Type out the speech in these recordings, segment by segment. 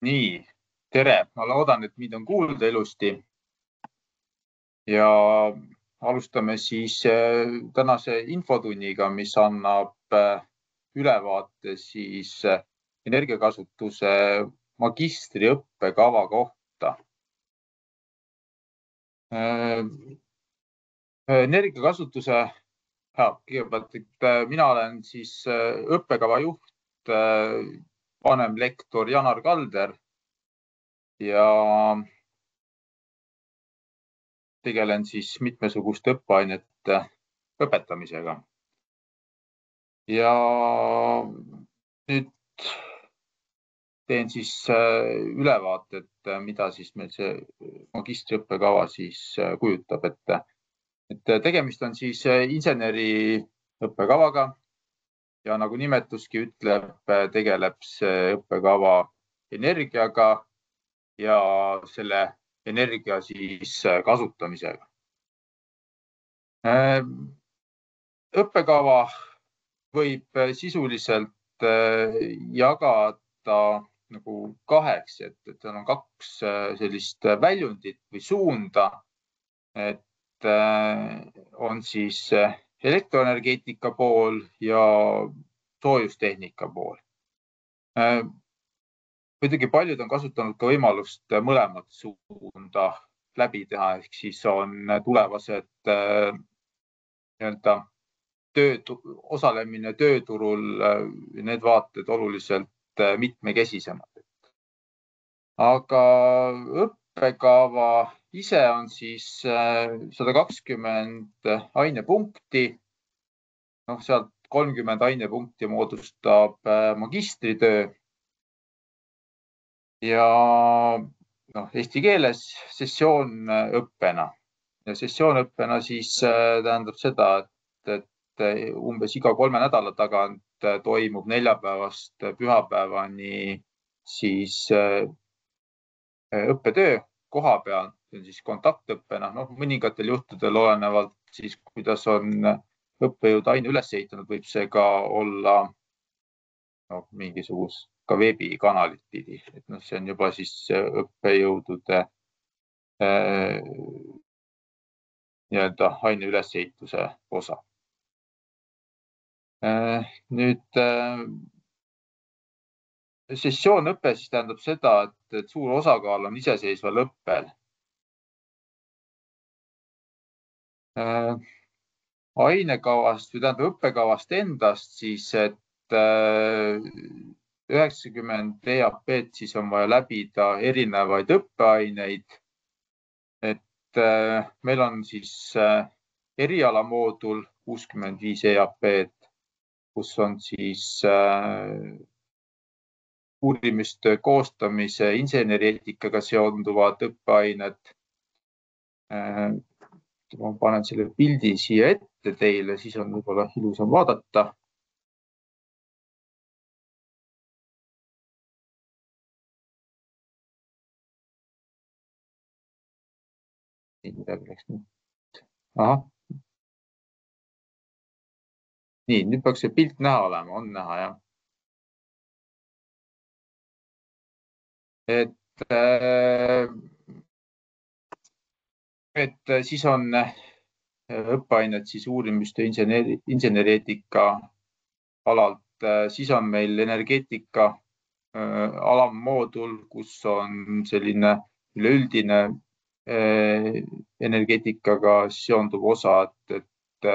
Nii, tere! Ma loodan, et mind on kuulda ilusti. Ja alustame siis tänase infotunniga, mis annab ülevaate siis energiakasutuse magistriõppekava kohta. Energiakasutuse, kõigepealt, et mina olen siis õppekava juht, vanemlektor Janar Kalder ja tegelen siis mitmesuguste õppeainete õpetamisega. Ja nüüd teen siis ülevaate, et mida siis meil see magistriõppekava siis kujutab. Et tegemist on siis inseneri õppekavaga ja nagu nimetuski ütleb, tegeleb see õppekava energiaga ja selle energia siis kasutamisega. Õppekava võib sisuliselt jagada nagu kaheks, et seal on kaks sellist väljundit või suunda, et on siis elektroenergeetika pool ja soojustehnika pool. Muidugi paljud on kasutanud ka võimalust mõlemat suunda läbi teha, ehk siis on tulevased osalemine tööturul, need vaated oluliselt mitmekesisemad. Aga õppekava ise on siis 120 ainepunkti. Sealt 30 ainepunkti moodustab magistritöö. Ja eesti keeles sessioonõppena. Ja sessioonõppena siis tähendab seda, et umbes iga 3 nädala tagant toimub neljapäevast pühapäevani siis õppetöö koha peal, see on siis kontaktõppena. Mõningatel juhtudel olenevalt siis, kuidas on õppejõud aine üles ehitanud, võib see ka olla mingisugust ka veebikanalit pidi. See on juba siis õppejõudude aine ülesehituse osa. Nüüd sessioonõpe siis tähendab seda, et suur osakaal on iseseisval õppel. Ainekavast või tähendab õppekavast endast siis, et 90 EAP-d siis on vaja läbida erinevaid õppeaineid. Et meil on siis erialamoodul 65 EAP-d, kus on siis uurimistöö koostamise insenerieetikaga seonduvad õppeained. Ma panen selle pildi siia ette teile, siis on võib-olla ilusam vaadata. Aha. Nii, nüüd peaks see pilt näha olema, on näha, jah. Et siis on õppeained siis uurimistöö insenerieetika alalt, siis on meil energeetika alammoodul, kus on selline üleüldine energeetikaga seonduv osa, et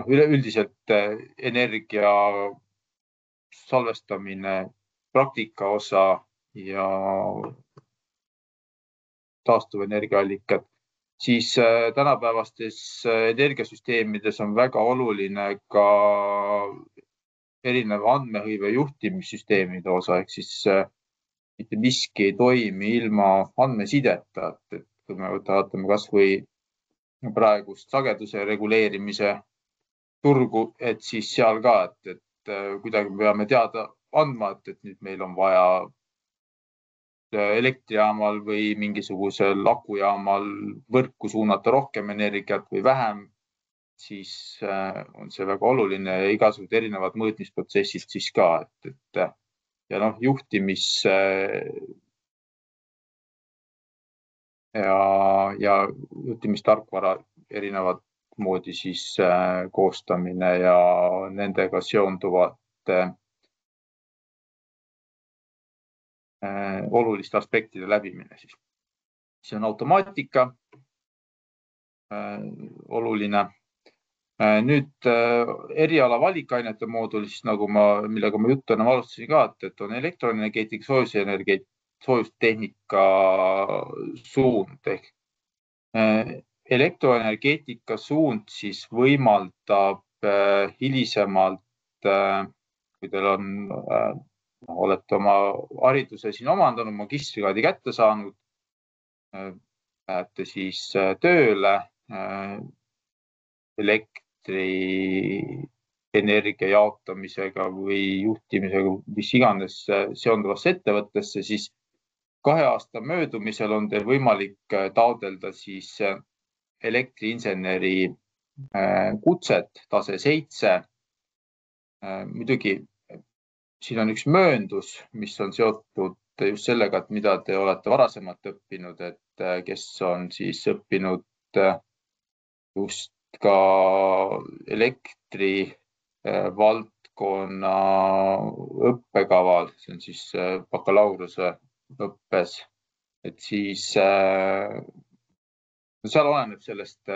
üleüldiselt energia salvestamine, praktika osa ja taastuvenergiaallikad. Siis tänapäevastes energiasüsteemides on väga oluline ka erineva andmehõive juhtimissüsteemide osa, ehk siis mitte miski ei toimi ilma andmesideta. Et kui me vaatame kas või praegust sageduse reguleerimise turgu, et siis seal ka, et kuidagi me peame teada andma, et nüüd meil on vaja elektrijaamal või mingisugusel akujaamal võrku suunata rohkem energiat või vähem, siis on see väga oluline ja igasugused erinevad mõõtmisprotsessid siis ka. ja ja juhtimistarkvara erinevat moodi siis koostamine ja nendega seonduvate oluliste aspektide läbimine siis. See on automaatika oluline. Nüüd eriala valikainete moodul, siis millega ma juttu enam alustasin ka, et on elektroenergeetika, soojustehnika suund ehk elektroenergeetika suund siis võimaldab hilisemalt, kui teil olete oma hariduse siin omandanud, magistrikraadi kätte saanud, lähete siis tööle elektrienergia jaotamisega või juhtimisega, mis iganes seonduvasse ettevõttesse, siis 2 aasta möödumisel on teil võimalik taotleda siis elektriinseneri kutset tase 7. Muidugi siin on üks mööndus, mis on seotud just sellega, et mida te olete varasemalt õppinud, et kes on siis õppinud just ka elektri valdkonna õppekaval, see on siis bakalaureuse õppes, et siis seal oleneb sellest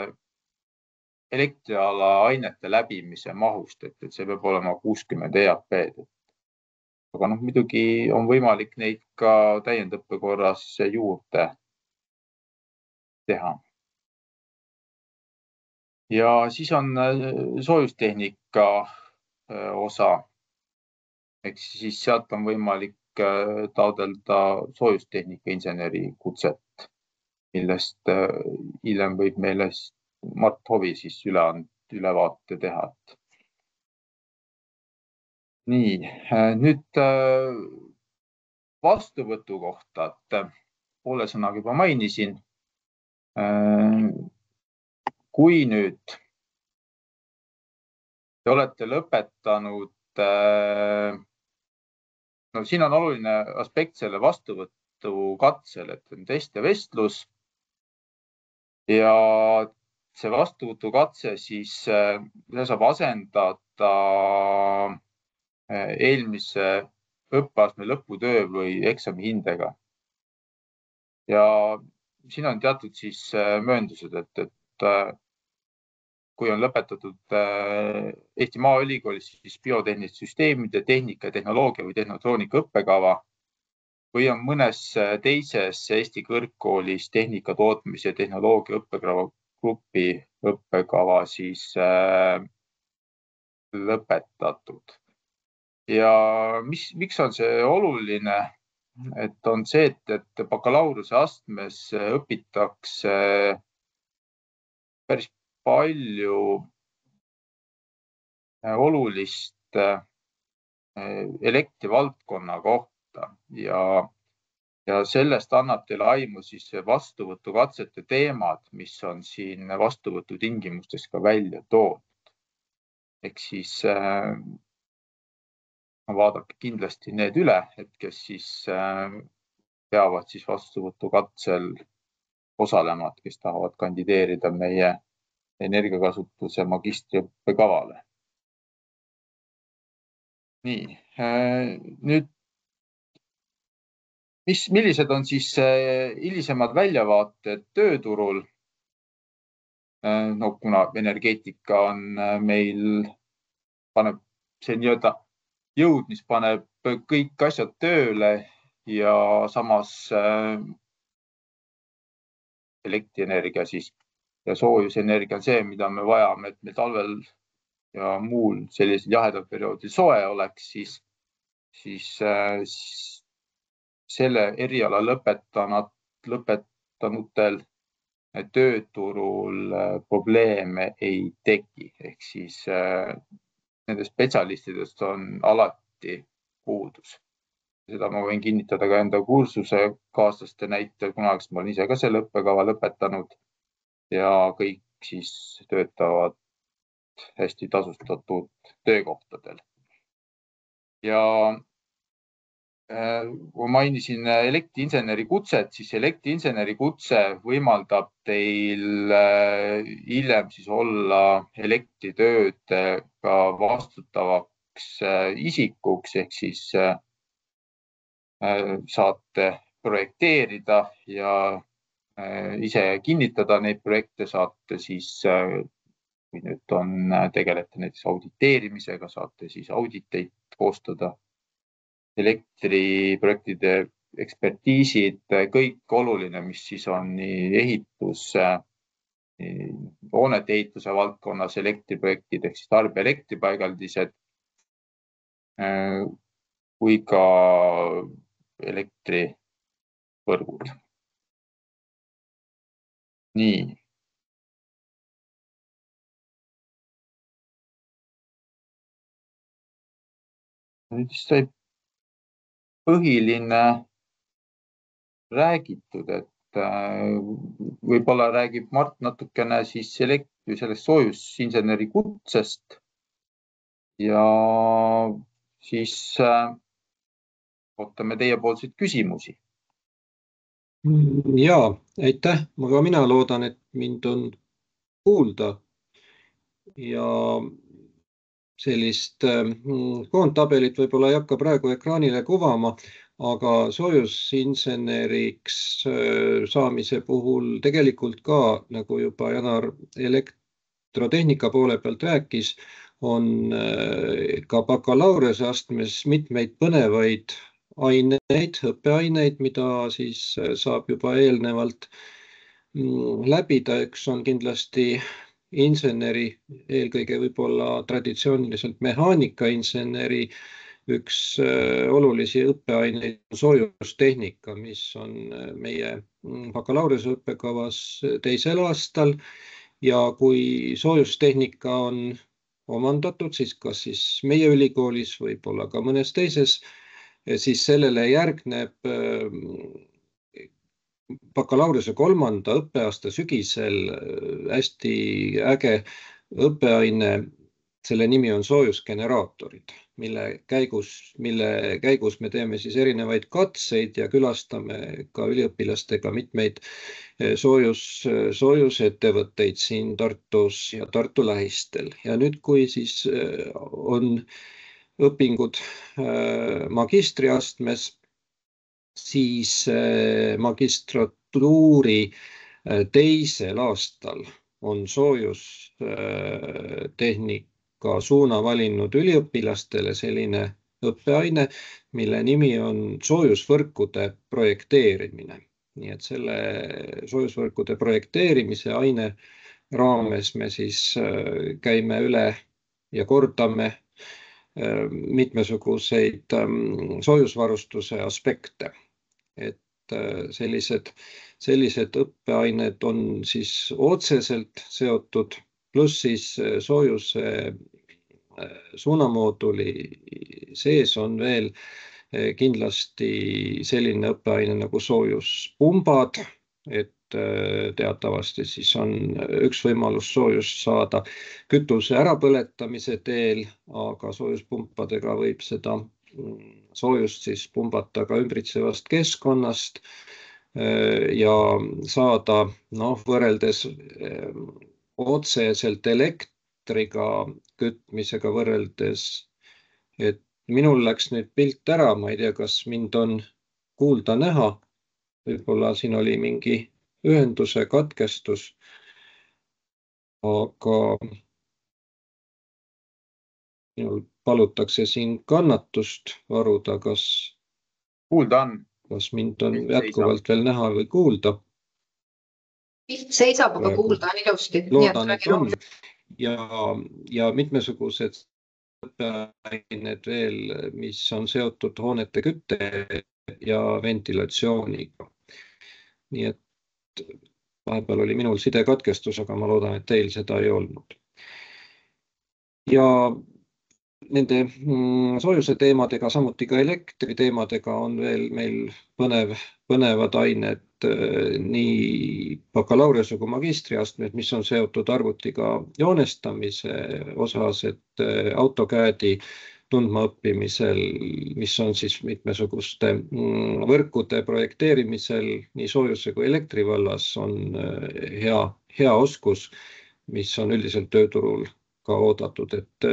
elektriala ainete läbimise mahust, et see peab olema 60 EAP-d. Aga muidugi on võimalik neid ka täiendõppe korras juurde teha. Ja siis on soojustehnika osa. Ehk siis sealt on võimalik taotleda soojustehnika inseneri kutset, millest hiljem võib meile Mart Hovi siis ülevaate teha. Nii, nüüd vastuvõtu kohta, et poole sõnaga juba mainisin. Kui nüüd te olete lõpetanud, siin on oluline aspekt selle vastuvõtu katsel, et on test ja vestlus ja see vastuvõtu katse siis saab asendada eelmise õppeastme lõputöö või eksami hindega. Ja siin on teatud siis mööndused, et kui on lõpetatud Eesti Maaülikoolis siis biotehniliste süsteemide, tehnika, tehnoloogia või tehnotroonika õppekava või on mõnes teises Eesti kõrgkoolis tehnika tootmise ja tehnoloogia õppekava grupi õppekava siis lõpetatud. Ja miks on see oluline? Et on see, et bakalaureuse astmes õpitakse päris palju olulist elektrivaldkonna kohta ja sellest annab teile aimu siis vastuvõtukatsete teemad, mis on siin vastuvõtutingimustes ka välja toodud. Ehk siis vaadake kindlasti need üle, et kes siis peavad siis vastuvõtukatsel osalema, kes tahavad kandideerida meie energiakasutuse magistriõppekavale. Nii, nüüd millised on siis hilisemad väljavaated tööturul? Kuna energeetika on meil, paneb see nii-öelda jõud, mis paneb kõik asjad tööle ja samas elektrienergia siis ja soojusenergia on see, mida me vajame, et meil talvel ja muul sellisel jahedal perioodil soe oleks, siis selle eriala lõpetanutel tööturul probleeme ei teki. Ehk siis nende spetsialistidest on alati puudus. Seda ma võin kinnitada ka enda kursuse kaaslaste näitel, kunagi ma olen ise ka selle õppekava lõpetanud ja kõik siis töötavad hästi tasustatud töökohtadel. Ja kui mainisin elektriinseneri kutset, siis elektriinseneri kutse võimaldab teil hiljem siis olla elektritöödega vastutavaks isikuks ehk siis saate projekteerida ja ise kinnitada neid projekte, saate siis, kui nüüd tegelete näiteks auditeerimisega, saate siis auditeid koostada, elektriprojektide ekspertiisid, kõik oluline, mis siis on nii hoonete ehituse valdkonnas elektriprojektid ehk siis tarbija elektripaigaldised kui ka elektrivõrgud. Nii. Nüüd sai põhiline räägitud, et võib-olla räägib Mart natukene siis sellest soojusinseneri kutsest ja siis ootame teiepoolseid küsimusi. Ja, aitäh. Aga mina loodan, et mind on kuulda ja sellist koondtabelit võib-olla ei hakka praegu ekraanile kuvama, aga soojusinseneriks saamise puhul tegelikult ka, nagu juba Janar elektrotehnika poole pealt rääkis, on ka bakalaureuseastmes mitmeid põnevaid aineid, õppeaineid, mida siis saab juba eelnevalt läbida. Üks on kindlasti inseneri, eelkõige võib-olla traditsiooniliselt mehaanikainseneri üks olulisi õppeaineid soojustehnika, mis on meie bakalaureuseõppekavas 2. aastal. Ja kui soojustehnika on omandatud, siis kas siis meie ülikoolis, võib-olla ka mõnes teises, siis sellele järgneb bakalaureuse 3. õppeaasta sügisel hästi äge õppeaine. Selle nimi on soojusgeneraatorid, mille käigus me teeme siis erinevaid katseid ja külastame ka üliõpilastega mitmeid soojusettevõtteid siin Tartus ja Tartu lähistel. Ja nüüd, kui siis on õpingud magistriastmes, siis magistratuuri 2. aastal on soojustehnika suuna valinud üliõpilastele selline õppeaine, mille nimi on soojusvõrkude projekteerimine. Nii et selle soojusvõrkude projekteerimise aine raames me siis käime üle ja kordame mitmesuguseid soojusvarustuse aspekte. Et sellised õppeained on siis otseselt seotud, pluss siis soojuse suunamooduli sees on veel kindlasti selline õppeaine nagu soojuspumbad, et teatavasti siis on üks võimalus soojust saada kütuse ärapõletamise teel, aga soojuspumpadega võib seda soojust siis pumbata ka ümbritsevast keskkonnast ja saada võrreldes otseselt elektriga kütmisega võrreldes, et minul läks nüüd pilt ära, ma ei tea, kas mind on kuulda näha, võib-olla siin oli mingi ühenduse katkestus, aga minul palutakse siin kannatust varuda, kas mind on jätkuvalt veel näha või kuulda. Pilt seisab, aga kuulda on ilusti. Loodan, et on. Ja mitmesugused õppeained veel, mis on seotud hoonete kütte ja ventilatsiooniga. Nii et vahepeal oli minul sidekatkestus, aga ma loodan, et teil seda ei olnud. Ja nende soojuse teemadega, samuti ka elektri teemadega on veel meil põnevad ained nii bakalaureuse kui magistriastmed, mis on seotud arvutiga joonestamise osas, et AutoCAD-i tundmaõppimisel, mis on siis mitmesuguste võrkude projekteerimisel nii soojuse kui elektri vallas on hea oskus, mis on üldiselt tööturul ka oodatud, et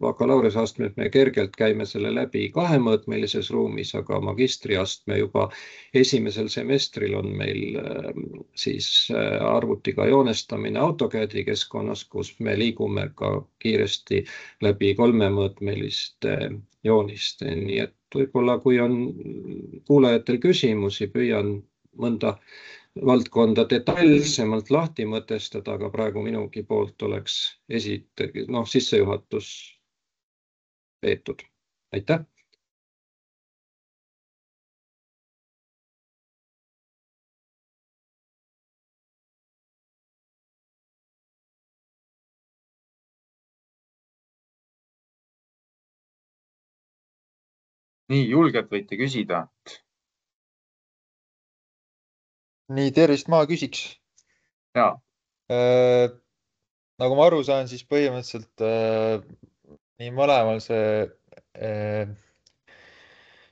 bakalaureuseastmes me kergelt käime selle läbi kahemõõtmelises ruumis, aga magistriastme juba esimesel semestril on meil siis arvutiga joonestamine AutoCAD-i keskkonnas, kus me liigume ka kiiresti läbi kolmemõõtmeliste jooniste. Nii et võib-olla kui on kuulajatel küsimusi, püüan mõnda valdkonda detailsemalt lahti mõtestada, aga praegu minugi poolt oleks sissejuhatus peetud. Aitäh! Nii julgelt võite küsida. Nii, tervist, ma küsiks. Ja. Nagu ma aru saan, siis põhimõtteliselt nii mõlemal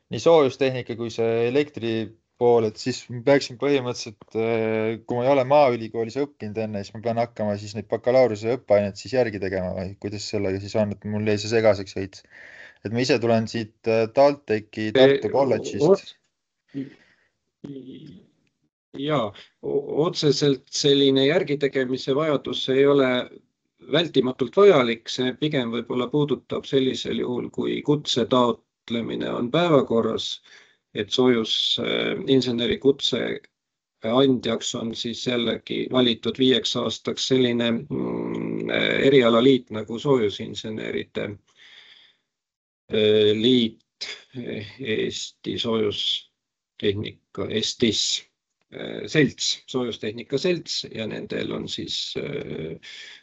nii soojustehnika kui see elektri pool, et siis ma peaksin põhimõtteliselt, kui ma ei ole Maaülikoolis õppinud enne, siis ma pean hakkama siis neid bakalaureuse õppeaineid siis järgi tegema või kuidas sellega siis on, et mul jäi see segaseks veits. Et ma ise tulen siit TalTechi Tartu kolledžist. Ja otseselt selline järgitegemise vajadus ei ole vältimatult vajalik, see pigem võib-olla puudutab sellisel juhul, kui kutse taotlemine on päevakorras, et soojusinseneri kutse andjaks on siis jällegi valitud 5 aastaks selline erialaliit nagu soojusinseneride liit, Eesti soojustehnika, Estis selts, soojustehnika selts ja nendel on siis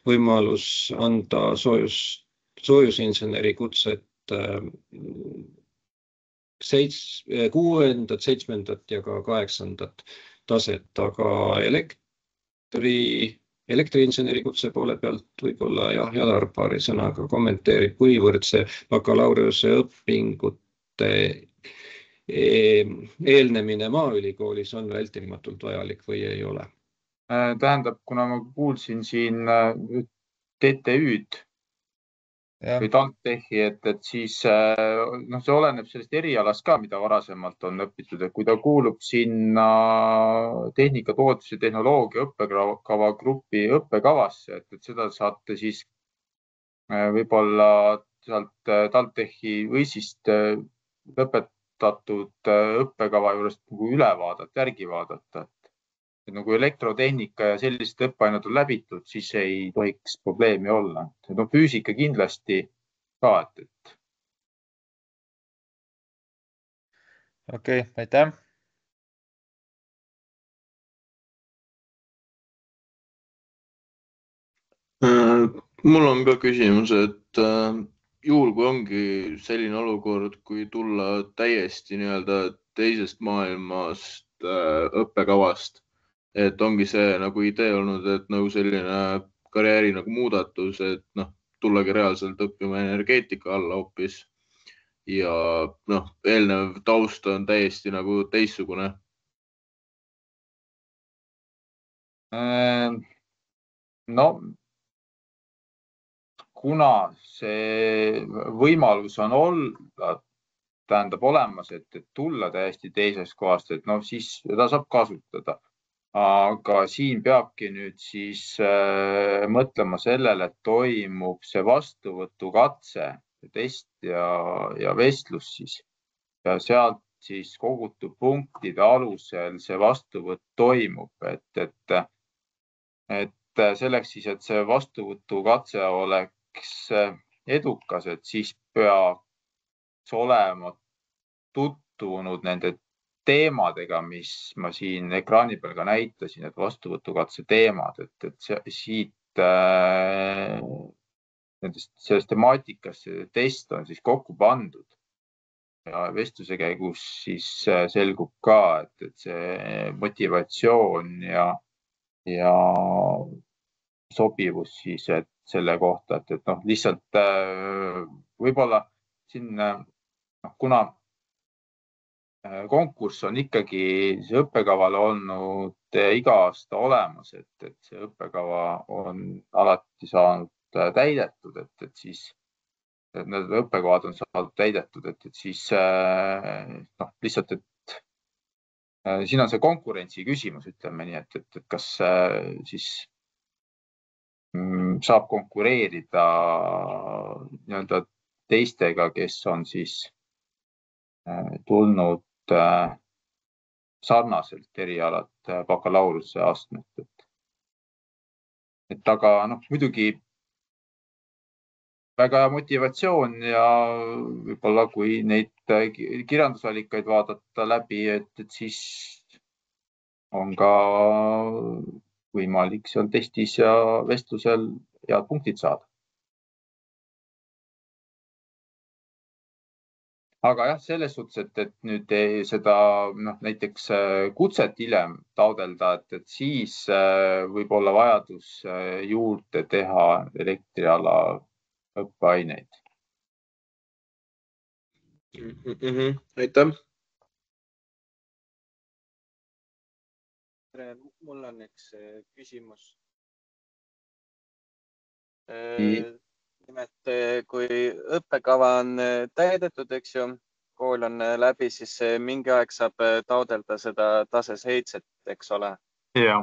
võimalus anda soojusinseneri kutset 6., 7. ja ka 8. taset, aga elektriinseneri kutse poole pealt võib-olla Jadar paari sõnaga kommenteerib, kuivõrd see bakalaureuse õpingute eelnemine Maaülikoolis on vältimatult vajalik või ei ole? Tähendab, kuna ma kuulsin siin TTÜ-d või TalTechi, et siis see oleneb sellest erialast ka, mida varasemalt on õpitud, et kui ta kuulub sinna tehnika, tootmise, tehnoloogia õppekava grupi õppekavasse, et seda saate siis võib-olla sealt TalTechi või siis lõpetatud õppekava juurest üle vaadata, järgi vaadata. Et nagu elektrotehnika ja sellised õppeained on läbitud, siis ei tohiks probleemi olla. Füüsika kindlasti ka. Okei, aitäh. Mul on ka küsimus, et juhul, kui ongi selline olukord, kui tulla täiesti teisest maailmast õppekavast, et ongi see nagu idee olnud, et nagu selline karjääri nagu muudatus, et tullagi reaalselt õppima energeetika alla hoopis ja eelnev taust on täiesti nagu teistsugune. Kuna see võimalus on olemas, et tulla täiesti teisest kohast, et siis ta saab kasutada. Aga siin peabki nüüd siis mõtlema sellele, et toimub see vastuvõtukatse, test ja vestlus siis. Ja sealt siis kogutud punktide alusel see vastuvõtt toimub, et selleks siis, et see vastuvõtukatse oleks edukas, et siis peaks olema tutvunud nende teemadega, mis ma siin ekraani peal ka näitasin, et vastuvõtukatse teemad, et siit sellest temaatikast test on siis kokku pandud. Ja vestluse käigus siis selgub ka, et see motivatsioon ja sobivus siis, et selle kohta, et lihtsalt võib-olla siin, kuna konkurss on ikkagi see õppekavale olnud iga aasta olemas, et see õppekava on alati saanud täidetud, et siis need õppekavad on saanud täidetud, et siis lihtsalt, et siin on see konkurentsi küsimus, ütleme nii, et kas siis saab konkureerida nii-öelda teistega, kes on siis tulnud sarnaselt erialad bakalaureuse astmet. Aga muidugi väga hea motivatsioon ja võib-olla kui neid kirjandusallikaid vaadata läbi, et siis on ka võimalik seal testis ja vestlusel head punktid saada. Aga jah, selles suhtes, et nüüd seda näiteks kutset hiljem taodelda, et siis võib olla vajadus juurde teha elektriala õppeaineid. Aitäh. Mul on üks küsimus. Nimelt, kui õppekava on täidetud, eks ju, kool on läbi, siis mingi aeg saab taodelda seda tase 7, eks ole. Ja.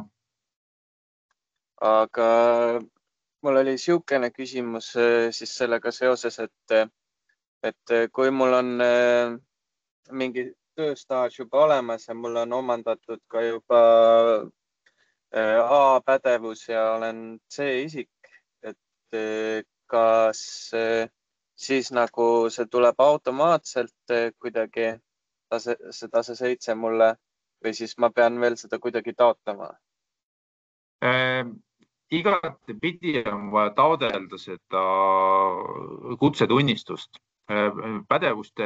Aga mul oli siukene küsimus siis sellega seoses, et kui mul on mingi tööstaaž juba olemas ja mul on omandatud ka juba A-pädevus ja olen C-isik, et kas siis nagu see tuleb automaatselt kuidagi see tase 7 mulle või siis ma pean veel seda kuidagi taotlema? Igatepidi on vaja taodelda seda kutsetunnistust. Pädevuste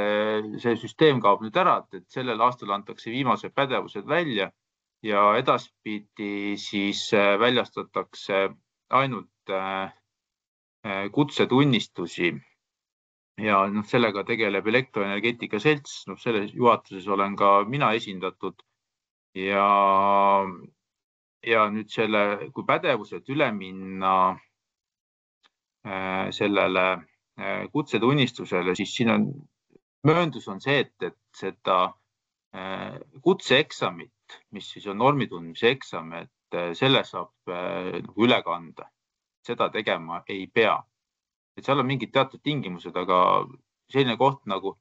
see süsteem kaob nüüd ära, et sellel aastal antakse viimased pädevused välja ja edaspidi siis väljastatakse ainult kutsetunnistusi ja sellega tegeleb Elektroenergeetika Selts. Selles juhatuses olen ka mina esindatud ja nüüd kui pädevused üle minna sellele kutsetunnistusele, siis siin on mööndus on see, et seda kutseeksamit, mis siis on normitundmise eksam, et selle saab üle kanda. Seda tegema ei pea. Et seal on mingid teatud tingimused, aga selline koht nagu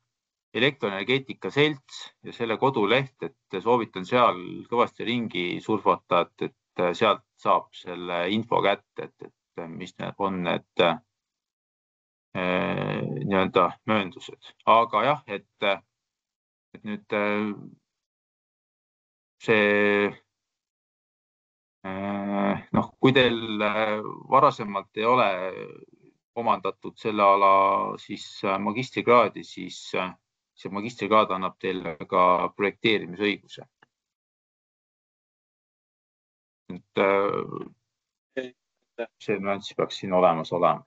Elektroenergeetika Selts ja selle koduleht, et soovitan seal kõvasti ringi surfata, et sealt saab selle info kätte, et mis on need nii-öelda mööndused. Aga jah, et nüüd see kui teil varasemalt ei ole omandatud selle ala siis magistrikraadi, siis see magistrikraad annab teile ka projekteerimisõiguse. See nüanss peaks siin olemas olema.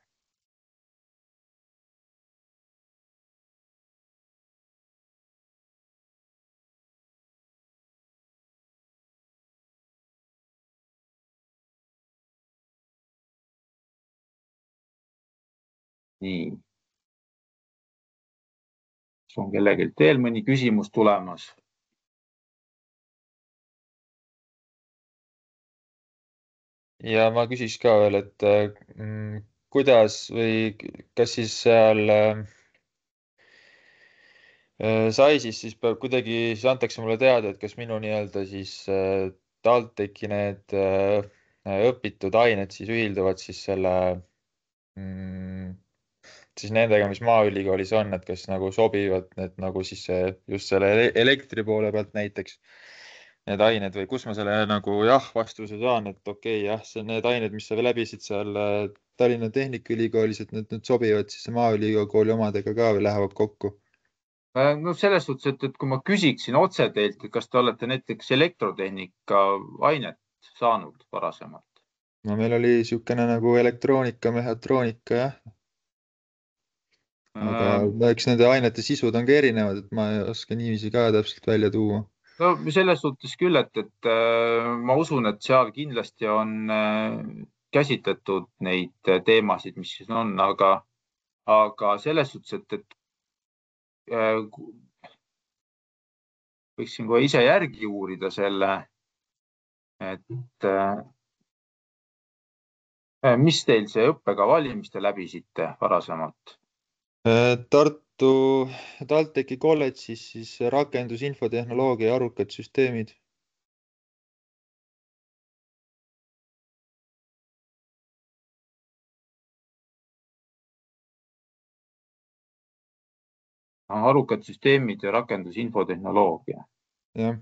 Nii. Kas on kellelgi veel mõni küsimus tulemas? Ja ma küsiks ka veel, et kuidas või kas siis seal sai siis peab kuidagi, siis antakse mulle teada, et kas minu nii-öelda siis TalTechi need õpitud ained siis ühilduvad siis selle siis nendega, mis Maaülikoolis on, et kas nagu sobivad need nagu siis just selle elektri poole pealt näiteks need ained või kus ma selle nagu vastuse saan, et okei, need ained, mis sa läbisid seal Tallinna Tehnikaülikoolis, et need sobivad siis Maaülikooli omadega ka või lähevad kokku? No selles suhtes, et kui ma küsiksin otse teilt, kas te olete näiteks elektrotehnika ainet saanud varasemalt? No meil oli siukene nagu elektroonika, mehhatroonika, jah. aga eks nende ainete sisud on ka erinevad, et ma ei oska niiviisi ka täpselt välja tuua. No selles suhtes küll, et ma usun, et seal kindlasti on käsitletud neid teemasid, mis siin on, aga selles suhtes, et võiksin kohe ise järgi uurida selle, et mis teil see õppekava oli, mis te läbisite varasemalt? Tartu TalTechi kolledžis siis rakendusinfotehnoloogia ja arukad süsteemid. Arukad süsteemid ja rakendusinfotehnoloogia. Jah.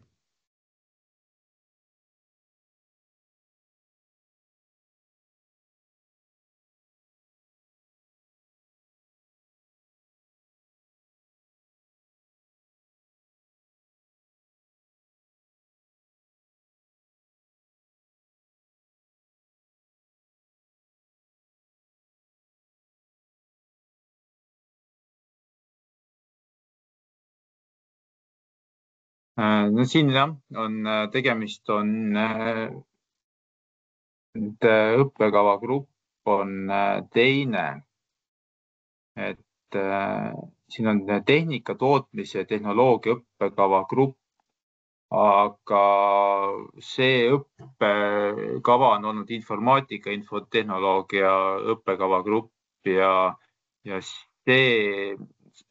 No siin jah, tegemist on õppekava grupp on teine, et siin on tehnika tootmise ja tehnoloogia õppekava grupp, aga see õppekava on olnud informaatika infotehnoloogia õppekava grupp ja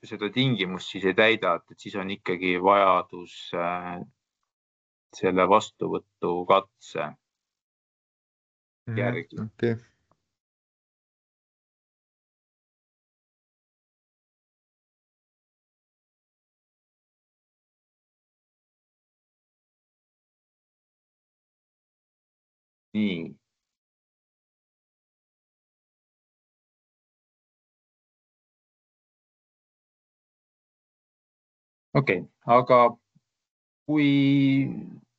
seda tingimust siis ei täida, et siis on ikkagi vajadus selle vastuvõtu katse järgi. Okay. Nii. Okei, aga kui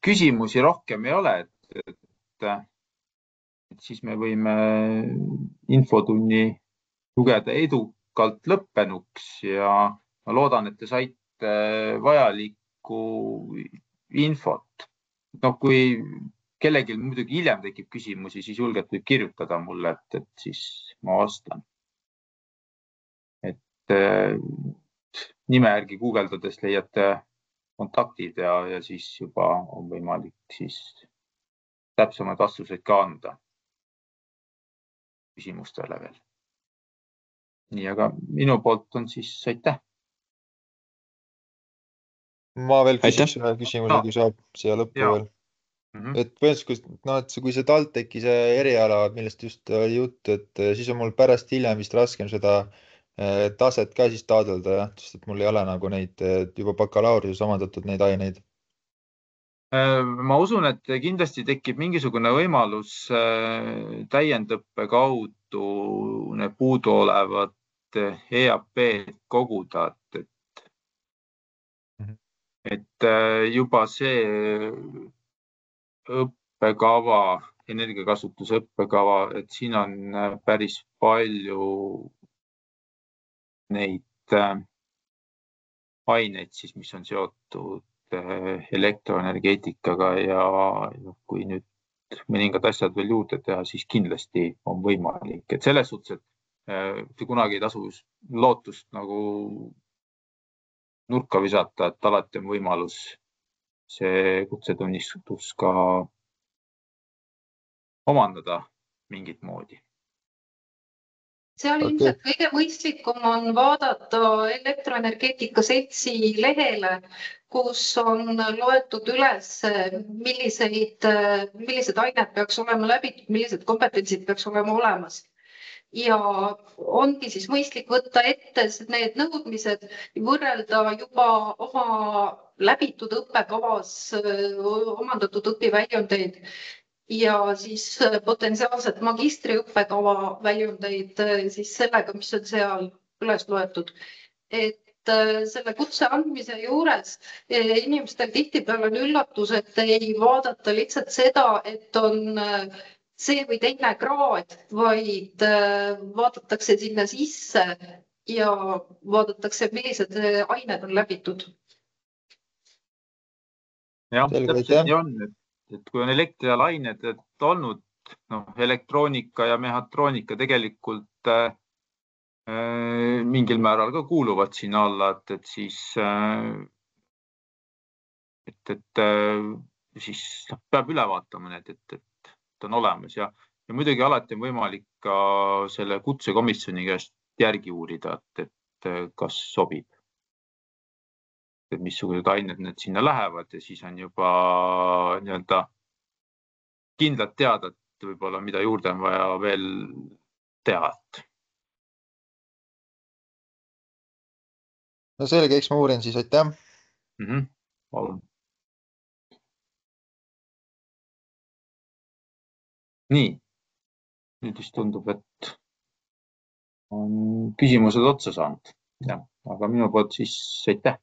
küsimusi rohkem ei ole, et siis me võime infotunni lugeda edukalt lõppenuks ja ma loodan, et te saite vajalikku infot. No, kui kellelgi muidugi hiljem tekib küsimusi, siis julgelt võib kirjutada mulle, et siis ma vastan. Et nime järgi guugeldades leiate kontaktid ja siis juba on võimalik siis täpsemaid vastuseid ka anda küsimustele veel. Nii, aga minu poolt on siis aitäh. Ma veel küsiks ühe küsimuse, kui saab siia lõppu veel. Et põhimõtteliselt, kui see TalTechi see eriala, millest just oli jutt, et siis on mul pärast hiljem vist raskem seda taset ka siis taotleda, sest et mul ei ole nagu neid juba bakalaureuse omandatud neid aineid. Ma usun, et kindlasti tekib mingisugune võimalus täiendõppe kaudu need puuduolevad EAP koguda, et juba see õppekava, energiakasutuse õppekava, et siin on päris palju neid aineid, siis, mis on seotud elektroenergeetikaga ja kui nüüd mõningad asjad veel juurde teha, siis kindlasti on võimalik. Et selles suhtes, et kunagi ei tasu lootust nagu nurka visata, et alati on võimalus see kutsetunnistus ka omandada mingit moodi. Seal ilmselt kõige mõistlikum on vaadata elektroenergeetika seltsi lehele, kus on loetud üles, millised ained peaks olema läbitud, millised kompetentsid peaks olema olemas. Ja ongi siis mõistlik võtta ette need nõudmised ja võrrelda juba oma läbitud õppekavas omandatud õpiväljundeid ja siis potentsiaalselt magistriõppekava väljundeid siis sellega, mis on seal üles loetud. Et selle kutse andmise juures inimestel tihtipeale on üllatus, et ei vaadata lihtsalt seda, et on see või teine kraad, vaid vaadatakse sinna sisse ja vaadatakse, millised ained on läbitud. jah, Selge, täpselt aitäh. nii on, et kui on elektrialained olnud, elektroonika ja mehhatroonika tegelikult mingil määral ka kuuluvad sinna alla, et siis peab üle vaatama need, et on olemas ja muidugi alati on võimalik ka selle kutsekomisjoni käest järgi uurida, et kas sobib. Et missugused ained need sinna lähevad ja siis on juba nii-öelda kindlalt teada, et võib-olla mida juurde on vaja veel teha. No selge, eks ma uurin siis, aitäh. Palun. Nii, nüüd vist tundub, et on küsimused otsa saanud. Ja, aga minu poolt siis aitäh.